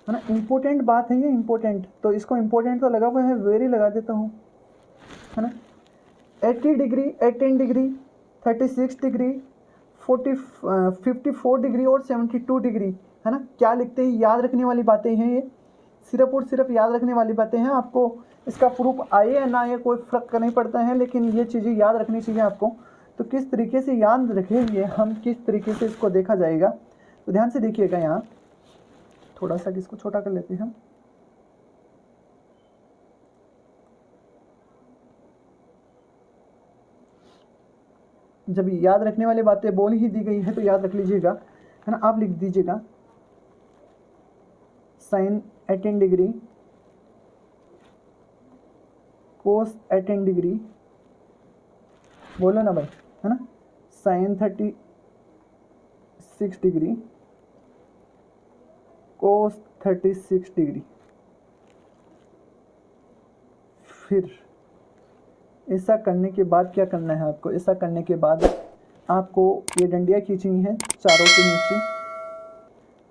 है ना। इम्पोर्टेंट बात है ये, इम्पोर्टेंट, तो इसको इम्पोर्टेंट तो लगा हुआ है, वेरी लगा देता हूँ, है ना। 80 डिग्री, 18 डिग्री, 36 डिग्री, 54 डिग्री और 72 डिग्री, है ना। क्या लिखते हैं, याद रखने वाली बातें हैं ये, सिर्फ और सिर्फ याद रखने वाली बातें हैं। आपको इसका प्रूफ आए या ना आए कोई फ़र्क नहीं पड़ता है, लेकिन ये चीज़ें याद रखनी चाहिए आपको। तो किस तरीके से याद रखेंगे हम, किस तरीके से इसको देखा जाएगा, तो ध्यान से देखिएगा। यहाँ थोड़ा सा इसको छोटा कर लेते हैं हम। जब याद रखने वाली बातें बोल ही दी गई है तो याद रख लीजिएगा, है ना। आप लिख दीजिएगा साइन 18 डिग्री कोस 18 डिग्री, बोलो ना भाई, है ना। Sine 36 degree cos 36 degree. फिर ऐसा करने के बाद क्या करना है आपको, ऐसा करने के बाद आपको ये डंडियाँ खींचनी है चारों के नीचे,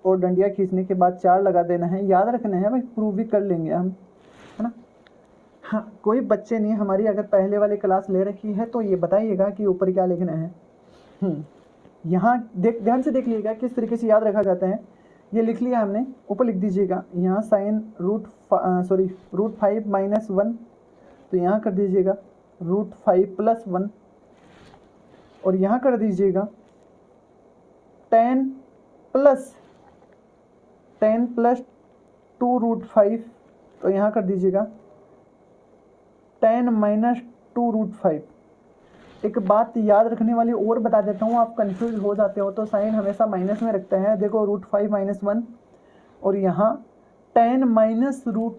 और डंडियाँ खींचने के बाद 4 लगा देना है। याद रखना है भाई, प्रूव भी कर लेंगे हम, है ना। हाँ, कोई बच्चे नहीं हमारी अगर पहले वाली क्लास ले रखी है तो ये बताइएगा कि ऊपर क्या लिखना है। यहाँ ध्यान से देख लीजिएगा किस तरीके से याद रखा जाता है। ये लिख लिया हमने, ऊपर लिख दीजिएगा यहाँ साइन रूट 5 माइनस 1, तो यहाँ कर दीजिएगा रूट 5 प्लस 1, और यहाँ कर दीजिएगा 10 प्लस 2 रूट 5, तो यहाँ कर दीजिएगा 10 माइनस 2 रूट 5। एक बात याद रखने वाली और बता देता हूँ, आप कंफ्यूज हो जाते हो तो साइन हमेशा माइनस में रखते हैं। देखो रूट 5 माइनस 1, और यहाँ 10 माइनस 2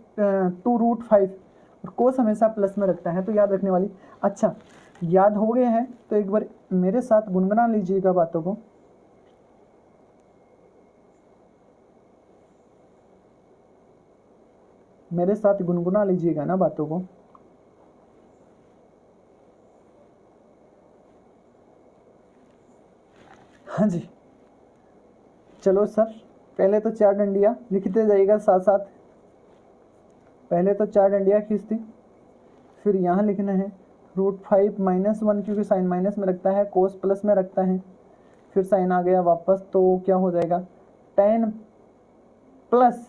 रूट 5, और कोस हमेशा प्लस में रखता है, तो याद रखने वाली। अच्छा, याद हो गए हैं तो एक बार मेरे साथ गुनगुना लीजिएगा बातों को। मेरे साथ गुनगुना लीजिएगा ना बातों को। हाँ जी, चलो सर, पहले तो 4 डंडियाँ लिखते जाइएगा साथ साथ। पहले तो 4 डंडियाँ खींचती, फिर यहाँ लिखना है रूट 5 माइनस 1, क्योंकि साइन माइनस में रखता है, कोस प्लस में रखता है। फिर साइन आ गया वापस, तो क्या हो जाएगा 10 प्लस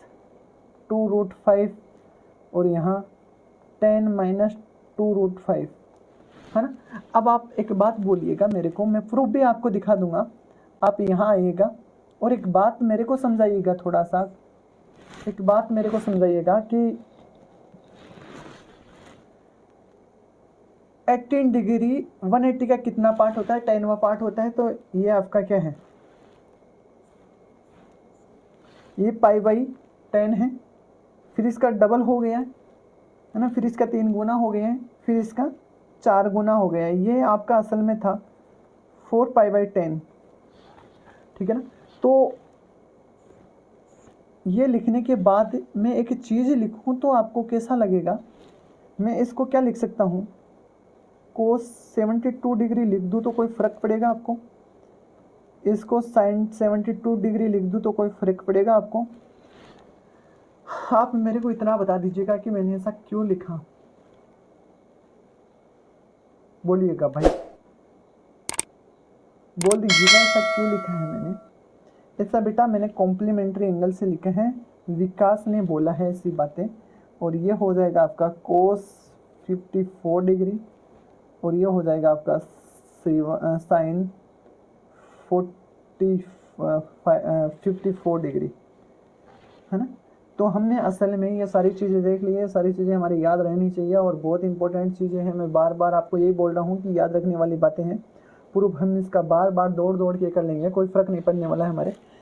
2 रूट 5, और यहाँ 10 माइनस 2 रूट 5, है ना। अब आप एक बात बोलिएगा मेरे को, मैं प्रूफ भी आपको दिखा दूंगा। आप यहाँ आइएगा और एक बात मेरे को समझाइएगा, थोड़ा सा एक बात मेरे को समझाइएगा कि 18 डिग्री 180 का कितना पार्ट होता है, 10वां पार्ट होता है। तो ये आपका क्या है, ये पाई बाई 10 है, फिर इसका डबल हो गया है ना, फिर इसका 3 गुना हो गया है, फिर इसका 4 गुना हो गया है। ये आपका असल में था 4 पाई बाई 10, ठीक है ना। तो ये लिखने के बाद मैं एक चीज़ लिखूं तो आपको कैसा लगेगा, मैं इसको क्या लिख सकता हूँ, कोस 72 डिग्री लिख दूँ तो कोई फ़र्क पड़ेगा आपको, इसको साइन 72 डिग्री लिख दूँ तो कोई फ़र्क पड़ेगा आपको। आप मेरे को इतना बता दीजिएगा कि मैंने ऐसा क्यों लिखा, बोलिएगा भाई, बोल दीजिएगा ऐसा क्यों लिखा है मैंने। ऐसा बेटा मैंने कॉम्प्लीमेंट्री एंगल से लिखे हैं, विकास ने बोला है ऐसी बातें। और ये हो जाएगा आपका कोस 54 डिग्री, और ये हो जाएगा आपका साइन 54 डिग्री, है ना। तो हमने असल में ये सारी चीज़ें देख ली है, सारी चीज़ें हमारी याद रहनी चाहिए, और बहुत इंपॉर्टेंट चीज़ें हैं। मैं बार बार आपको यही बोल रहा हूँ कि याद रखने वाली बातें हैं। प्रूफ हम इसका बार बार दौड़ दौड़ के कर लेंगे, कोई फ़र्क नहीं पड़ने वाला है हमारे।